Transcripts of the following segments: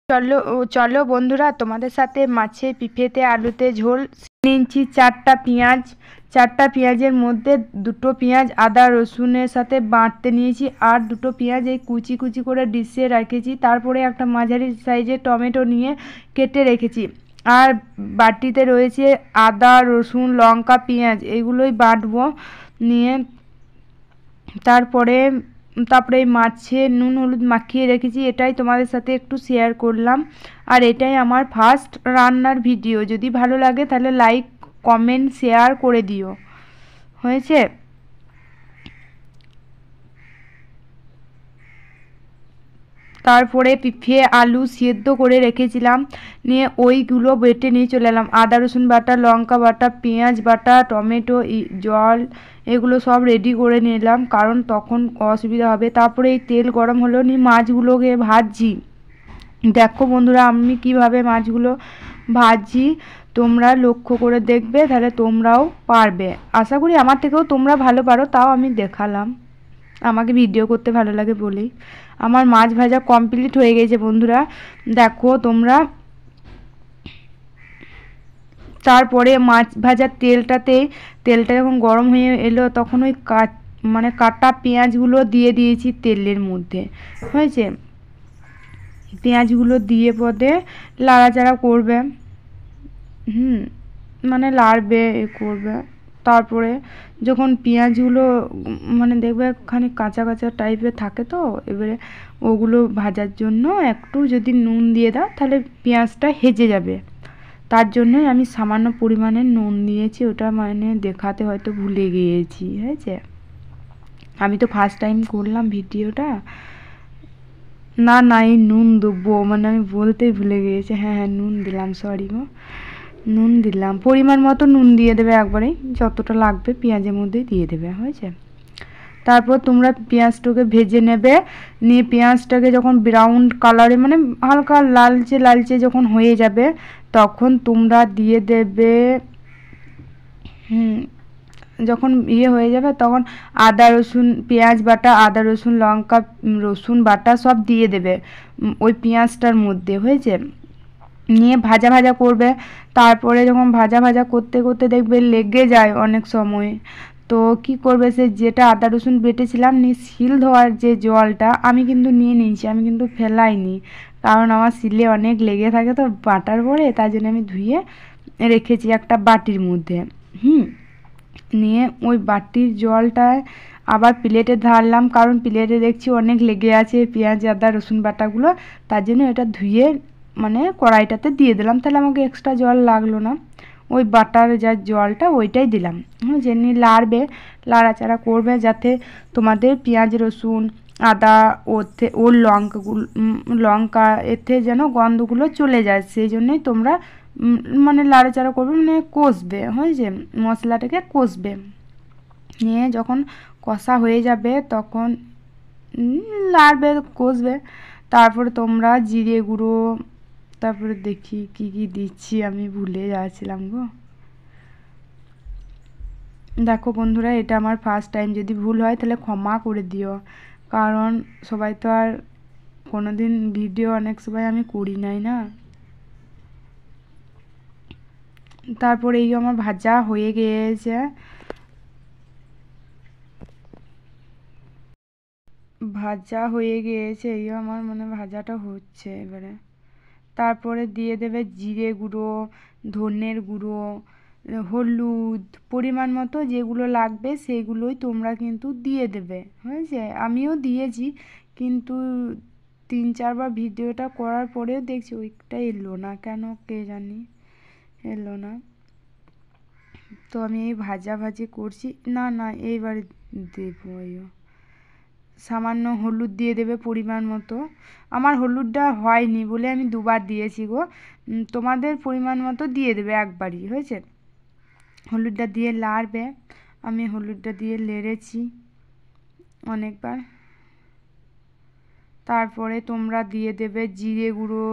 চলো বন্ধুরা, তোমাদের সাথে মাছে পিঁপড়েতে আলুতে ঝোল নিয়েছি। চারটা পেঁয়াজের মধ্যে দুটো পেঁয়াজ আদা রসুনের সাথে বাটতে নিয়েছি, আর দুটো পেঁয়াজ এই কুচি কুচি করে ডিশে রেখেছি। তারপরে একটা মাঝারি সাইজের টমেটো নিয়ে কেটে রেখেছি, আর বাটিতে রয়েছে আদা রসুন লঙ্কা পেঁয়াজ, এগুলোই বাটবো। নিয়ে তারপরে তারপরে এই মাছে নুন হলুদ মাখিয়ে রেখেছি, এটাই তোমাদের সাথে একটু শেয়ার করলাম। আর এটাই আমার ফার্স্ট রান্নার ভিডিও। যদি ভালো লাগে তাহলে লাইক কমেন্ট শেয়ার করে দিও। হয়েছে? তারপরে পিঁপড়ে আলু সেদ্ধ করে রেখেছিলাম, নিয়ে ওইগুলো বেটে নিয়ে চলে এলাম। আদা রসুন বাটা লঙ্কা বাটা পেঁয়াজ বাটা টমেটো জল এগুলো সব রেডি করে নিলাম, কারণ তখন অসুবিধা হবে। তারপরে এই তেল গরম হলো, নিয়ে মাছগুলোকে ভাজছি। দেখো বন্ধুরা, আমি কিভাবে মাছগুলো ভাজছি তোমরা লক্ষ্য করে দেখবে, তাহলে তোমরাও পারবে। আশা করি আমার থেকেও তোমরা ভালো পারো, তাও আমি দেখালাম। আমাকে ভিডিও করতে ভালো লাগে বলেই। আমার মাছ ভাজা কমপ্লিট হয়ে গেছে বন্ধুরা, দেখো তোমরা। তারপরে মাছ ভাজার তেলটা যখন গরম হয়ে এলো, তখন ওই কাটা পেঁয়াজগুলো দিয়ে দিয়েছি তেলের মধ্যে। হয়েছে? পেঁয়াজগুলো দিয়ে পদে লাড়াচাড়া করবে, মানে লাড়বে করবে। তারপরে যখন পেঁয়াজগুলো দেখবে খানিক কাঁচা কাঁচা টাইপের থাকে, তো এবারে ওগুলো ভাজার জন্য একটু যদি নুন দিয়ে দাও তাহলে পেঁয়াজটা হেজে যাবে। তার জন্যই আমি সামান্য পরিমাণে নুন দিয়েছি, ওটা দেখাতে হয়তো ভুলে গিয়েছি। হয়েছে? আমি তো ফার্স্ট টাইম করলাম ভিডিওটা। না, এই নুন দেবো, আমি বলতেই ভুলে গিয়েছি। হ্যাঁ নুন দিলাম, সরি গো। নুন দিলাম, পরিমাণ মতো নুন দিয়ে দেবে একবারেই, যতটা লাগবে পেঁয়াজের মধ্যে দিয়ে দেবে। হয়েছে? তারপর তোমরা পেঁয়াজটাকে ভেজে নেবে, নিয়ে পেঁয়াজটাকে যখন ব্রাউন কালারে হালকা লালচে লালচে যখন হয়ে যাবে, তখন তোমরা দিয়ে দেবে যখন হয়ে যাবে তখন আদা রসুন পেঁয়াজ বাটা আদা রসুন লঙ্কা রসুন বাটা সব দিয়ে দেবে ওই পেঁয়াজটার মধ্যে। হয়েছে? নিয়ে ভাজা ভাজা করবে। তারপরে যখন ভাজা ভাজা করতে করতে দেখবে লেগে যায় অনেক সময়, তো কি করবে, সে যেটা আদা রসুন বেটেছিলাম নিয়ে শিল ধোয়ার যে জলটা আমি কিন্তু নিয়ে নিয়েছি, আমি কিন্তু ফেলাইনি, কারণ আমার শিলে অনেক লেগে থাকে তো বাটার পরে, তাই জন্য আমি ধুয়ে রেখেছি একটা বাটির মধ্যে। নিয়ে ওই বাটির জলটায় আবার প্লেটে ঢাললাম, কারণ প্লেটে দেখছি অনেক লেগে আছে পেঁয়াজ আদা রসুন বাটাগুলো, তার জন্য এটা ধুয়ে কড়াইটাতে দিয়ে দিলাম, তাহলে আমাকে এক্সট্রা জল লাগলো না। ওই বাটার যা জলটা ওইটাই দিলাম। যেমনি লাড়বে, লাড়াচাড়া করবে, যাতে তোমাদের পেঁয়াজ রসুন আদা ওর লঙ্কা এতে যেন গন্ধগুলো চলে যায়, সেই জন্যই তোমরা লাড়াচাড়া করবে, কষবে। হয়েছে? মশলাটাকে কষবে। নিয়ে যখন কষা হয়ে যাবে তখন লাড়বে কষবে। তারপরে তোমরা জিরে গুঁড়ো, তারপরে দেখি কি কি দিচ্ছি, আমি ভুলে যাচ্ছিলাম গো। দেখো বন্ধুরা, এটা আমার ফার্স্ট টাইম, যদি ভুল হয় তাহলে ক্ষমা করে দিও, কারণ সবাই তো আর কোনোদিন ভিডিও অনেক সময় আমি করি নাই না। তারপরে এই আমার ভাজা হয়ে গিয়েছে, এই আমার ভাজাটা হচ্ছে এবারে। তারপরে দিয়ে দেবে জিরে গুঁড়ো ধনের গুঁড়ো হলুদ, পরিমাণ মতো যেগুলো লাগবে সেগুলোই তোমরা কিন্তু দিয়ে দেবে। হয়েছে? আমিও দিয়েছি, কিন্তু 3-4বার ভিডিওটা করার পরেও দেখছি ওইটা এলো না, কেন কে জানি এলো না। তো আমি এই ভাজি করছি। না এইবার দেবো। সামান্য হলুদ দিয়ে দেবে পরিমাণ মতো। আমার হলুদটা হয়নি বলে আমি 2বার দিয়েছি গো, তোমাদের পরিমাণ মতো দিয়ে দেবে একবারই। হয়েছে? হলুদটা দিয়ে লাড়বে, আমি হলুদটা দিয়ে লেড়েছি অনেকবার। তারপরে তোমরা দিয়ে দেবে জিরে গুঁড়ো,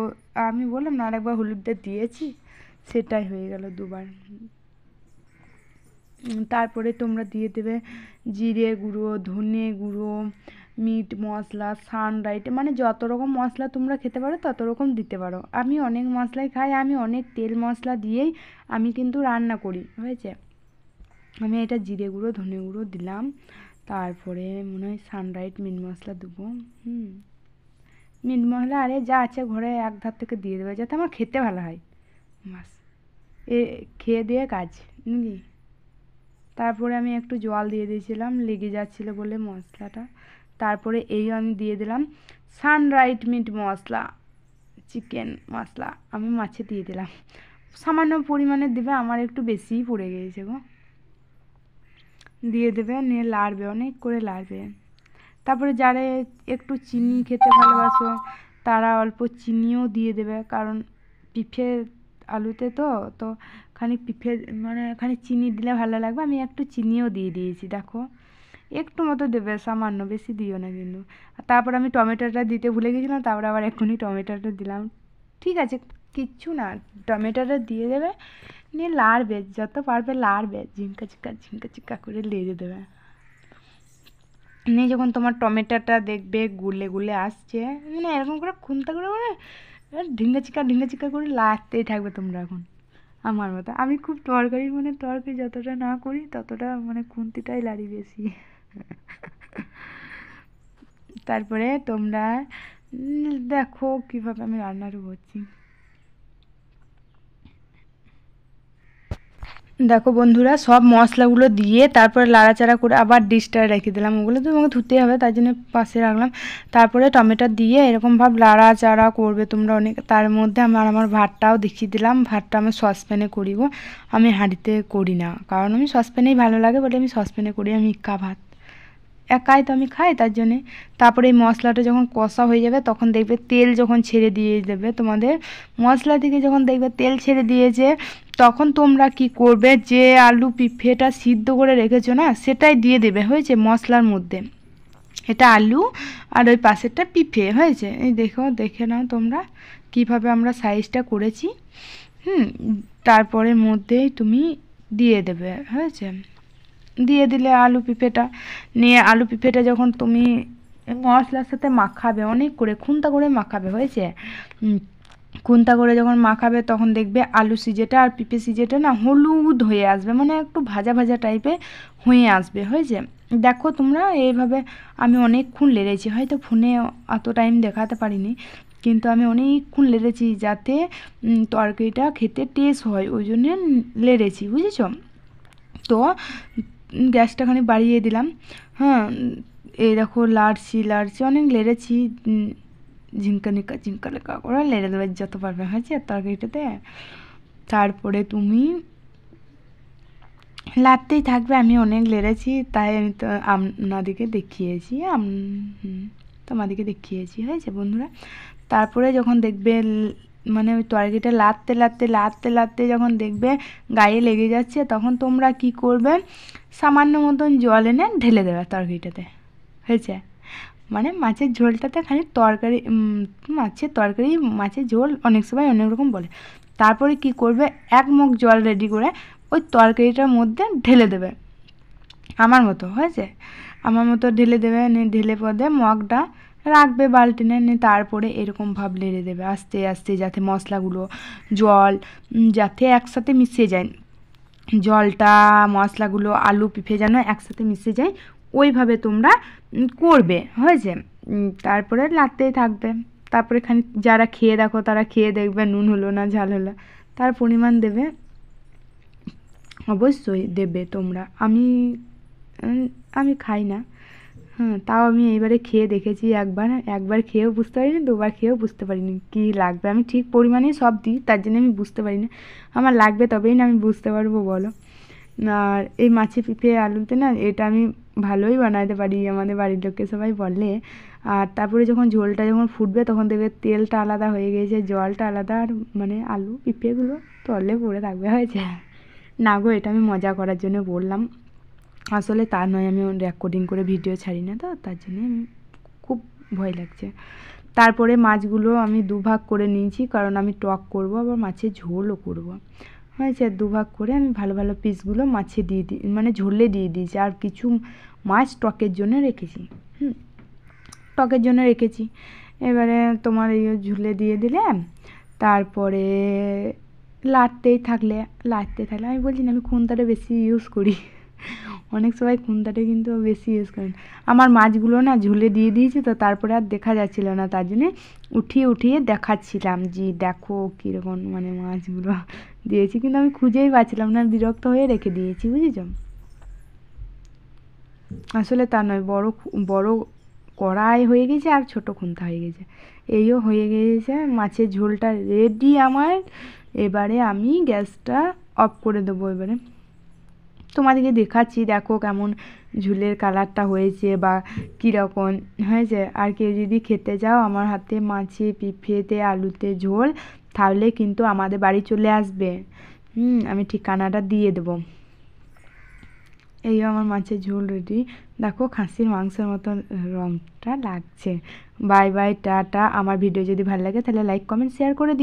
আমি বললাম না আরেকবার হলুদটা দিয়েছি, সেটাই হয়ে গেল 2বার। তারপরে তোমরা দিয়ে দেবে জিরে গুঁড়ো ধনে গুঁড়ো মিট মশলা, সানরাইট, মানে যত রকম মশলা তোমরা খেতে পারো তত রকম দিতে পারো। আমি অনেক মশলাই খাই, আমি অনেক তেল মশলা দিয়েই আমি কিন্তু রান্না করি, হয়েছে। আমি এটা জিরে গুঁড়ো, ধনে গুঁড়ো দিলাম, তারপরে মনে হয় সানরাইট মিট মশলা দেবো। মিট মশলা আরে যা আছে ঘরে এক ধার থেকে দিয়ে দেবে, যাতে আমার খেতে ভালো হয়, বাস। এ খেয়ে দিয়ে কাজ নাকি। তারপরে আমি একটু জল দিয়ে দিয়েছিলাম, লেগে যাচ্ছিল বলে মশলাটা। তারপরে এই আমি দিয়ে দিলাম সানরাইট মিট মশলা, চিকেন মশলা আমি মাছে দিয়ে দিলাম, সামান্য পরিমাণে দেবে, আমার একটু বেশিই পড়ে গিয়েছে গো। দিয়ে দেবে, নিয়ে লাড়বে, অনেক করে লাড়বে। তারপরে যারা একটু চিনি খেতে ভালোবাসো তারা অল্প চিনিও দিয়ে দেবে, কারণ পিঠে আলুতে তো তো খানিক পিঠে মানে খানিক চিনি দিলে ভালো লাগবে। আমি একটু চিনিও দিয়ে দিয়েছি, দেখো একটু মতো দেবে, সামান্য, বেশি দিও না কিন্তু। আর তারপর আমি টমেটোটা দিতে ভুলে গেছিলাম, তারপরে আবার এক্ষুনি টমেটোটা দিলাম। ঠিক আছে, কিচ্ছু না, টমেটোটা দিয়ে দেবে, নিয়ে লাড়বে, যত পারবে লাড়বে, ঝিঙ্কা চিক্কা করে লেড়ে দেবে। নিয়ে যখন তোমার টমেটোটা দেখবে গুলে গুলে আসছে, মানে এরকম করে খুন্তা করে মানে ঢিঙ্গা চিক্কা করে লাগতেই থাকবে তোমরা এখন আমার মতো। আমি খুব তরকারি মানে তরকারি যতটা না করি ততটা মানে খুন্তিটাই লাড়ি বেশি। তারপরে তোমরা দেখো কীভাবে আমি রান্নাটা করছি। দেখো বন্ধুরা, সব মশলাগুলো দিয়ে তারপরে লাড়াচাড়া করে আবার ডিশটা রেখে দিলাম, ওগুলো তো আমাকে ধুতে হবে তাই জন্য পাশে রাখলাম। তারপরে টমেটো দিয়ে এরকমভাবে লাড়াচাড়া করবে তোমরা অনেক। তার মধ্যে আমার ভাতটাও দেখিয়ে দিলাম, ভাতটা আমি সসপ্যানে করি গো, আমি হাঁড়িতে করি না, কারণ আমি সসপ্যানেই ভালো লাগে বলে আমি সসপ্যানে করি। আমি ইক্কা ভাত একাই তো আমি খাই, তার জন্যে। তারপরে এই মশলাটা যখন কষা হয়ে যাবে তখন দেখবে তেল যখন ছেড়ে দিয়ে দেবে, তোমাদের মশলা থেকে যখন দেখবে তেল ছেড়ে দিয়েছে, তখন তোমরা কি করবে, যে আলু পিঁপড়েটা সিদ্ধ করে রেখেছো না সেটাই দিয়ে দেবে, হয়েছে, মশলার মধ্যে। এটা আলু আর ওই পাশেরটা পিঁপড়ে, হয়েছে। এই দেখো, দেখে নাও তোমরা কিভাবে আমরা সাইজটা করেছি। তারপরে মধ্যেই তুমি দিয়ে দেবে, হয়েছে। দিয়ে দিলে আলু পিঁপড়েটা, নিয়ে আলু পিঁপড়েটা যখন তুমি মশলার সাথে মাখাবে, অনেক করে খুন্তা করে মাখাবে, হয়েছে। খুন্তা করে যখন মাখাবে তখন দেখবে আলু সিজেটা আর পিঁপড়ে সিজেটা না হলুদ হয়ে আসবে, মানে একটু ভাজা ভাজা টাইপের হয়ে আসবে, হয়েছে। দেখো তোমরা এইভাবে আমি অনেকক্ষণ লেড়েছি, হয়তো ফোনে অত টাইম দেখাতে পারিনি, কিন্তু আমি অনেকক্ষণ লেড়েছি যাতে তরকারিটা খেতে টেস্ট হয়, ওই জন্যে লেড়েছি, বুঝেছ। তো গ্যাসটা খানি বাড়িয়ে দিলাম, হ্যাঁ। এই দেখো লাড়ছি অনেক লেড়েছি, ঝিঙ্কা লেকা করে লেড়ে দেবে যত পারবে, হয়েছে তরকারিটাতে। তারপরে তুমি লাড়তেই থাকবে, আমি অনেক লেড়েছি তাই আমি তো আপনাদেরকে দেখিয়েছি, তোমাদেরকে দেখিয়েছি, হয়েছে বন্ধুরা। তারপরে যখন দেখবে মানে ওই তরকারিটা লাড়তে যখন দেখবে গায়ে লেগে যাচ্ছে, তখন তোমরা কি করবে, সামান্য মতন জল এনে ঢেলে দেবে তরকারিটাতে, হয়েছে। মানে মাছের ঝোলটাতে খালি তরকারি, মাছের ঝোল অনেক সময় অনেক রকম বলে। তারপরে কি করবে, এক মগ জল রেডি করে ওই তরকারিটার মধ্যে ঢেলে দেবে, আমার মতো, হয়েছে। আমার মতো ঢেলে দেবে, ঢেলে পদে মগটা রাখবে বালতিনে, নিয়ে তারপরে এরকম ভাব লেড়ে দেবে আস্তে আস্তে, যাতে মশলাগুলো জল যাতে একসাথে মিশে যায়, জলটা মশলাগুলো আলু পিঁপড়ে যেন একসাথে মিশে যায়, ওইভাবে তোমরা করবে, হয়েছে। তারপরে নাড়তেই থাকবে। তারপরে খানিক যারা খেয়ে দেখো তারা খেয়ে দেখবে নুন হলো না ঝাল হলো, তার পরিমাণ দেবে, অবশ্যই দেবে তোমরা। আমি খাই না, তাও আমি এইবারে খেয়ে দেখেছি, একবার খেয়েও বুঝতে পারিনি, দুবার খেয়েও বুঝতে পারিনি কী লাগবে। আমি ঠিক পরিমাণেই সব দিই, তার জন্য আমি বুঝতে পারি না, আমার লাগবে তবেই না আমি বুঝতে পারবো, বলো। আর এই মাছে পিঁপড়ে আলুতে না এটা আমি ভালোই বানাতে পারি, আমাদের বাড়ির লোককে সবাই বলে। আর তারপরে যখন ঝোলটা যখন ফুটবে তখন দেখবে তেলটা আলাদা হয়ে গেছে, জলটা আলাদা, আর মানে আলু পিঁপড়েগুলো তলে পড়ে থাকবে, হয়েছে। না গো, এটা আমি মজা করার জন্য বললাম, আসলে তা নয়, আমি রেকর্ডিং করে ভিডিও ছাড়ি না তো, তার জন্যে আমি খুব ভয় লাগছে। তারপরে মাছগুলো আমি দুভাগ করে নিয়েছি, কারণ আমি টক করব, আবার মাছের ঝোলও করব, হয়েছে। দুভাগ করে আমি ভালো ভালো পিসগুলো মাছে দিয়ে দিই, মানে ঝোলে দিয়ে দিয়েছি, আর কিছু মাছ টকের জন্য রেখেছি। টকের জন্য রেখেছি। এবারে তোমার এই ঝুলে দিয়ে দিলে, তারপরে লাড়তেই থাকলে আমি বলছি না আমি খুন্তাটা বেশি ইউজ করি। অনেক সবাই খুন্তাটা কিন্তু বেশি ইউজ করেন। আমার মাছগুলো না ঝুলে দিয়ে দিয়েছি তো, তারপরে আর দেখা যাচ্ছিল না, তার জন্যে উঠিয়ে দেখাচ্ছিলাম যে দেখো কীরকম মানে মাছগুলো দিয়েছি, কিন্তু আমি খুঁজেই পাচ্ছিলাম না, বিরক্ত হয়ে রেখে দিয়েছি, বুঝেছ। আসলে তা নয়, বড় কড়াই হয়ে গেছে আর ছোট খুন্তা হয়ে গেছে। এইও হয়ে গিয়েছে, মাছের ঝোলটা রেডি আমার। এবারে আমি গ্যাসটা অফ করে দেবো। এবারে তোমাদেরকে দেখাচ্ছি, দেখো কেমন ঝোলের কালারটা হয়েছে বা কীরকম হয়েছে। আর কেউ যদি খেতে চাও আমার হাতে মাছে পেঁপেতে আলুতে ঝোল, তাহলে কিন্তু আমাদের বাড়ি চলে আসবে। আমি ঠিকানাটা দিয়ে দেবো। এই আমার মাছের ঝোল রেডি। দেখো খাসির মাংসের মতন রঙটা লাগছে। Bye bye, tata. আমার ভিডিও যদি ভালো লাগে তাহলে লাইক কমেন্ট শেয়ার করে দিও।